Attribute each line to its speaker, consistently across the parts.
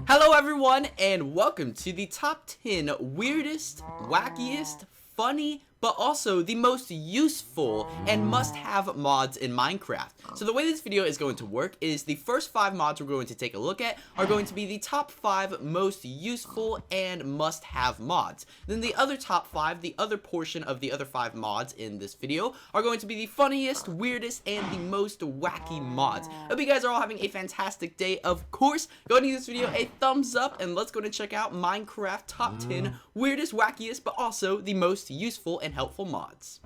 Speaker 1: Hello everyone, and welcome to the top 10 weirdest, wackiest, funny, but also the most useful and must-have mods in Minecraft. So the way this video is going to work is the first 5 mods we're going to take a look at are going to be the top 5 most useful and must-have mods. Then the other top 5, the other portion of the other 5 mods in this video are going to be the funniest, weirdest, and the most wacky mods. Hope you guys are all having a fantastic day. Of course, go ahead and give this video a thumbs up, and let's go and check out Minecraft top 10 weirdest, wackiest, but also the most useful and helpful mods.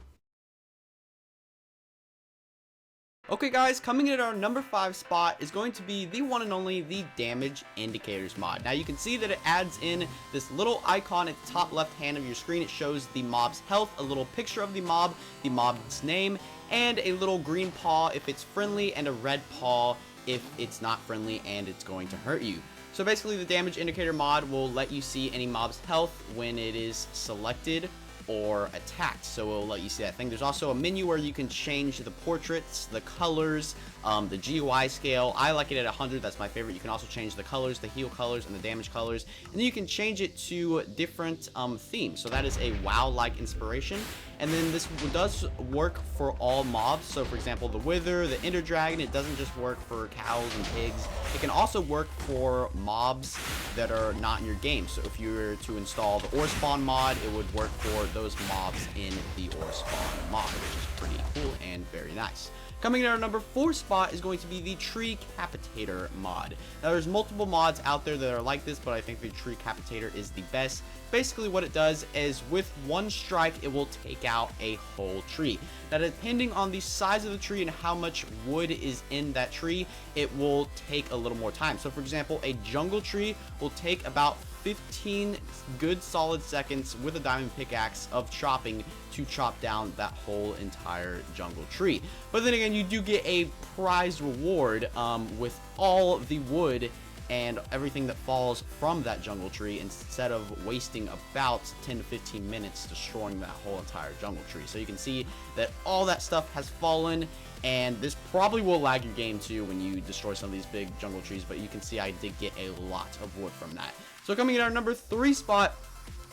Speaker 1: Okay guys, coming in at our number 5 spot is going to be the one and only the damage indicators mod. Now you can see that it adds in this little icon at the top left hand of your screen. It shows the mob's health, a little picture of the mob's name, and a little green paw if it's friendly, and a red paw if it's not friendly and it's going to hurt you. So basically the damage indicator mod will let you see any mob's health when it is selected or attacked, so it will let you see that thing. There's also a menu where you can change the portraits, the colors, the GUI scale. I like it at 100, that's my favorite. You can also change the colors, the heal colors, and the damage colors, and then you can change it to different themes. So that is a WoW-like inspiration. And then this does work for all mobs. So for example, the Wither, the Ender Dragon, it doesn't just work for cows and pigs. It can also work for mobs that are not in your game. So if you were to install the Ore Spawn mod, it would work for those mobs in the Ore Spawn mod, which is pretty cool and very nice. Coming in at our number 4 spot is going to be the Tree Capitator mod. Now there's multiple mods out there that are like this, but I think the Tree Capitator is the best. Basically what it does is with one strike it will take out a whole tree. Now depending on the size of the tree and how much wood is in that tree, it will take a little more time. So for example, a jungle tree will take about 15 good solid seconds with a diamond pickaxe of chopping to chop down that whole entire jungle tree. But then again, you do get a prize reward with all the wood and everything that falls from that jungle tree, instead of wasting about 10 to 15 minutes destroying that whole entire jungle tree. So you can see that all that stuff has fallen, and this probably will lag your game too when you destroy some of these big jungle trees, but you can see I did get a lot of wood from that. So coming in our number 3 spot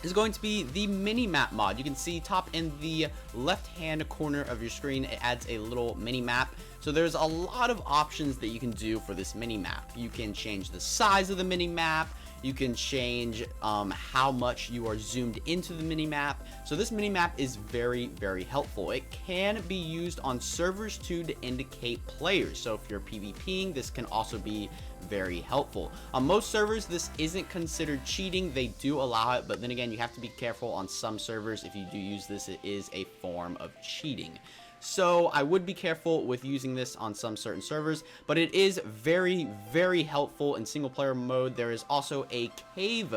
Speaker 1: is going to be the mini map mod. You can see top in the left hand corner of your screen, it adds a little mini map. So there's a lot of options that you can do for this mini map. You can change the size of the mini map. You can change how much you are zoomed into the mini map. So this mini map is very, very helpful. It can be used on servers too to indicate players. So if you're PvPing, this can also be very helpful. On most servers, this isn't considered cheating. They do allow it, but then again, you have to be careful on some servers. If you do use this, it is a form of cheating. So I would be careful with using this on some certain servers, but it is very, very helpful in single player mode. There is also a cave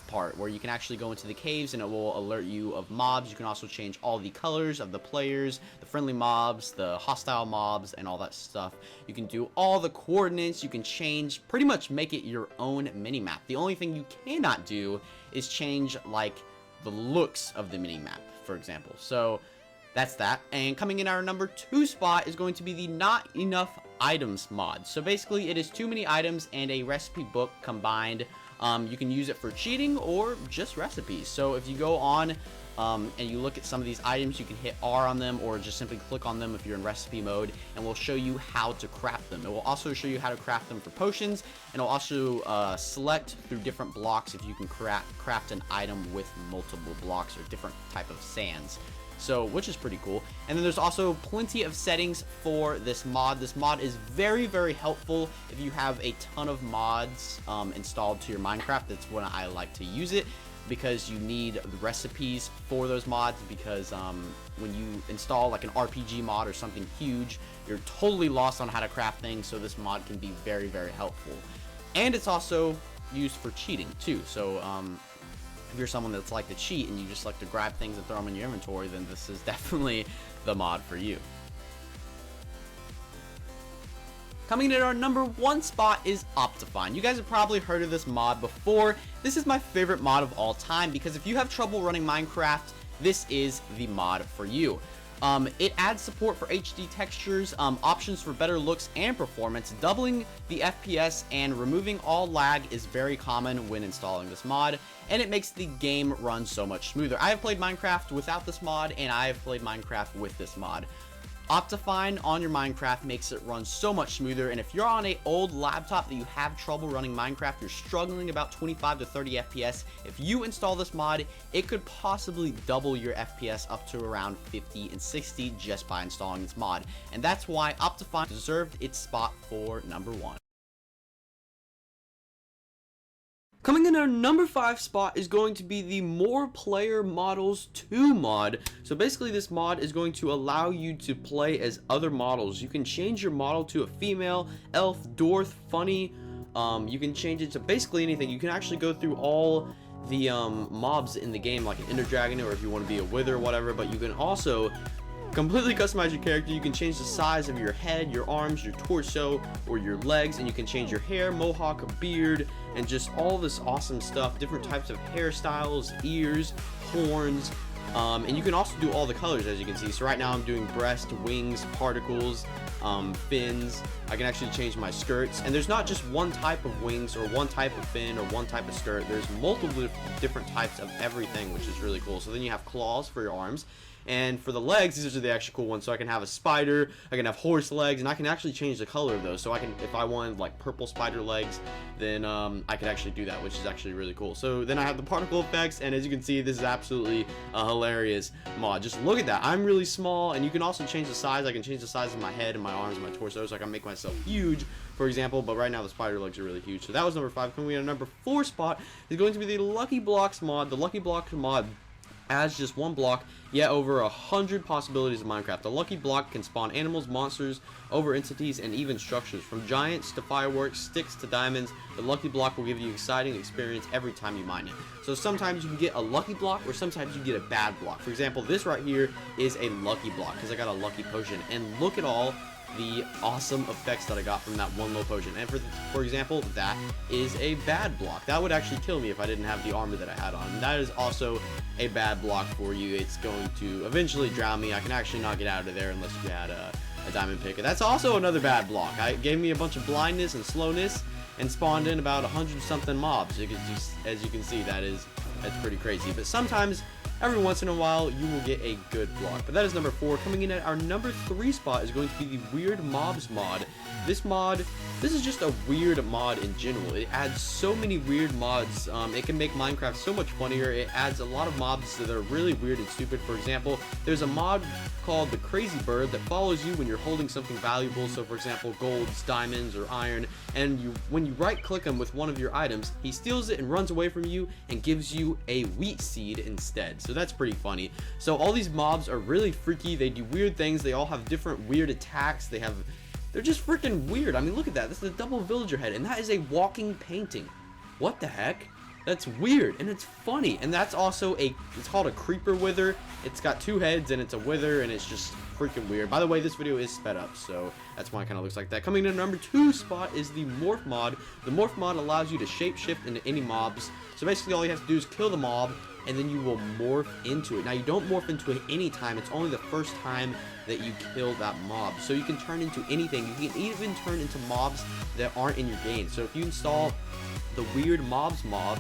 Speaker 1: part where you can actually go into the caves and it will alert you of mobs. You can also change all the colors of the players, the friendly mobs, the hostile mobs, and all that stuff. You can do all the coordinates. You can change, pretty much make it your own mini map. The only thing you cannot do is change like the looks of the mini map, for example. So that's that. And coming in our number 2 spot is going to be the Not Enough Items mod. So basically it is too many items and a recipe book combined. You can use it for cheating or just recipes. So if you go on and you look at some of these items, you can hit R on them or just simply click on them if you're in recipe mode, and we'll show you how to craft them. It will also show you how to craft them for potions, and it'll also select through different blocks if you can craft an item with multiple blocks or different type of sands. So, which is pretty cool. And then there's also plenty of settings for this mod. This mod is very, very helpful if you have a ton of mods installed to your Minecraft. That's when I like to use it, because you need the recipes for those mods, because when you install like an RPG mod or something huge, you're totally lost on how to craft things. So this mod can be very, very helpful. And it's also used for cheating too. So if you're someone that's like to cheat and you just like to grab things and throw them in your inventory, then this is definitely the mod for you. Coming in at our number 1 spot is Optifine. You guys have probably heard of this mod before. This is my favorite mod of all time, because if you have trouble running Minecraft, this is the mod for you. It adds support for HD textures, options for better looks and performance, doubling the FPS, and removing all lag is very common when installing this mod, and it makes the game run so much smoother. I have played Minecraft without this mod, and I have played Minecraft with this mod. Optifine on your Minecraft makes it run so much smoother, and if you're on an old laptop that you have trouble running Minecraft, you're struggling about 25 to 30 FPS, if you install this mod, it could possibly double your FPS up to around 50 and 60 just by installing this mod, and that's why Optifine deserved its spot for number 1. Coming in our number 5 spot is going to be the More Player Models 2 mod. So basically this mod is going to allow you to play as other models. You can change your model to a female, elf, dwarf, funny. You can change it to basically anything. You can actually go through all the mobs in the game, like an Ender Dragon, or if you want to be a Wither or whatever, but you can also completely customize your character. You can change the size of your head, your arms, your torso, or your legs, and you can change your hair, mohawk, beard, and just all this awesome stuff, different types of hairstyles, ears, horns, and you can also do all the colors, as you can see. So right now I'm doing breast, wings, particles, fins. I can actually change my skirts, and there's not just one type of wings or one type of fin or one type of skirt. There's multiple different types of everything, which is really cool. So then you have claws for your arms, and for the legs, these are the actually cool ones. So I can have a spider, I can have horse legs, and I can actually change the color of those. So I can, if I wanted like purple spider legs, then I could actually do that, which is actually really cool. So then I have the particle effects, and as you can see, this is absolutely a hilarious mod. Just look at that. I'm really small, and you can also change the size. I can change the size of my head and my arms and my torso, so I can make myself huge, for example. But right now the spider legs are really huge. So that was number 5. Coming in at number 4 spot is going to be the Lucky Blocks mod. The Lucky Blocks mod adds just one block, yet over 100 possibilities of Minecraft. The Lucky Block can spawn animals, monsters, over entities, and even structures. From giants to fireworks, sticks to diamonds, the Lucky Block will give you exciting experience every time you mine it. So sometimes you can get a Lucky Block, or sometimes you get a bad block. For example, this right here is a Lucky Block, because I got a Lucky Potion. And look at all the awesome effects that I got from that one low potion. And for example, that is a bad block. That would actually kill me if I didn't have the armor that I had on. And that is also a bad block for you. It's going to eventually drown me. I can actually not get out of there unless you had a diamond pick. And that's also another bad block. It gave me a bunch of blindness and slowness and spawned in about 100 something mobs. As you can see, that's pretty crazy. But sometimes, every once in a while, you will get a good block. But that is number 4. Coming in at our number 3 spot is going to be the Weird Mobs mod. This is just a weird mod in general. It adds so many weird mods. It can make Minecraft so much funnier. It adds a lot of mobs that are really weird and stupid. For example, there's a mod called the Crazy Bird that follows you when you're holding something valuable. So for example, golds, diamonds, or iron, and when you right click him with one of your items, he steals it and runs away from you and gives you a wheat seed instead. So that's pretty funny. So all these mobs are really freaky. They do weird things. They all have different weird attacks. They're just freaking weird. I mean, look at that. This is a double villager head, and that is a walking painting. What the heck? That's weird, and it's funny. And that's also it's called a creeper wither. It's got 2 heads, and it's a wither, and it's just freaking weird. By the way, this video is sped up, so that's why it kind of looks like that. Coming in at number 2 spot is the Morph mod. The Morph mod allows you to shapeshift into any mobs. So basically, all you have to do is kill the mob, and then you will morph into it. Now, you don't morph into it any time. It's only the first time that you kill that mob. So you can turn into anything. You can even turn into mobs that aren't in your game. So if you install the Weird Mobs mod,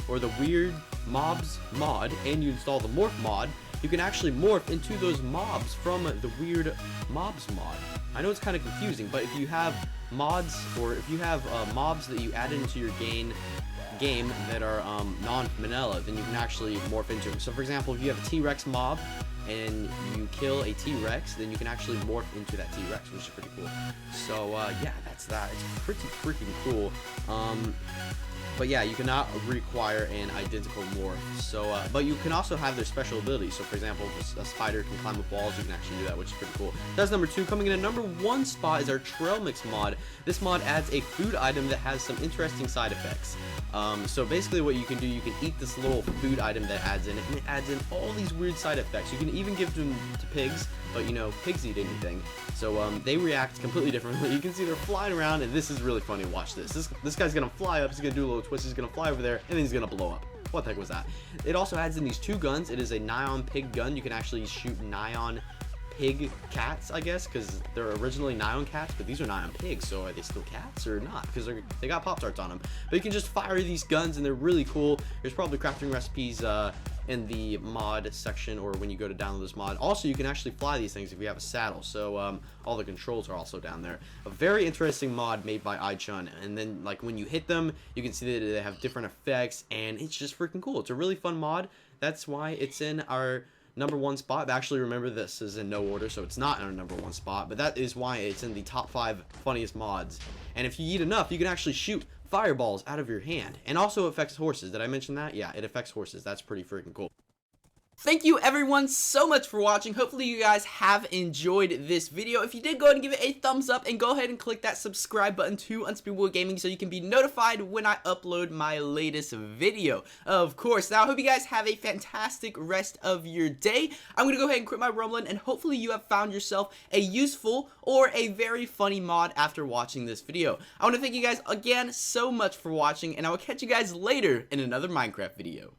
Speaker 1: or the Weird Mobs mod, and you install the Morph mod, you can actually morph into those mobs from the Weird Mobs mod. I know it's kind of confusing, but if you have mods, or if you have mobs that you add into your game that are non-vanilla, then you can actually morph into them. So for example, if you have a T-Rex mob and you kill a T-Rex, then you can actually morph into that T-Rex, which is pretty cool. So yeah, that's that. It's pretty freaking cool. But yeah, you cannot require an identical morph. So, but you can also have their special abilities. So for example, if a spider can climb up walls, you can actually do that, which is pretty cool. That's number 2. Coming in at number 1 spot is our Trail Mix mod. This mod adds a food item that has some interesting side effects. So basically what you can do, you can eat this little food item that adds in it, and it adds in all these weird side effects. You can even give them to pigs, but you know, pigs eat anything. So they react completely differently. You can see they're flying around, and this is really funny. Watch this. This guy's gonna fly up, he's gonna do a little twist, he's gonna fly over there, and then he's gonna blow up. What the heck was that? It also adds in these 2 guns. It is a Nyan pig gun. You can actually shoot Nyan pig cats, I guess, because they're originally Nyan cats, but these are Nyan pigs, so are they still cats or not? Because they got Pop-Tarts on them. But you can just fire these guns, and they're really cool. There's probably crafting recipes in the mod section, or when you go to download this mod. Also, you can actually fly these things if you have a saddle, so all the controls are also down there. A very interesting mod made by iChun, and then like when you hit them, you can see that they have different effects, and it's just freaking cool. It's a really fun mod. That's why it's in our #1 spot. But actually, remember, this is in no order, so it's not in our #1 spot, but that is why it's in the top 5 funniest mods. And if you eat enough, you can actually shoot fireballs out of your hand. And also affects horses. Did I mention that? Yeah, it affects horses. That's pretty freaking cool. Thank you everyone so much for watching. Hopefully you guys have enjoyed this video. If you did, go ahead and give it a thumbs up, and go ahead and click that subscribe button to Unspeakable Gaming so you can be notified when I upload my latest video. Of course. Now I hope you guys have a fantastic rest of your day. I'm going to go ahead and quit my rumbling, and hopefully you have found yourself a useful or a very funny mod after watching this video. I want to thank you guys again so much for watching, and I will catch you guys later in another Minecraft video.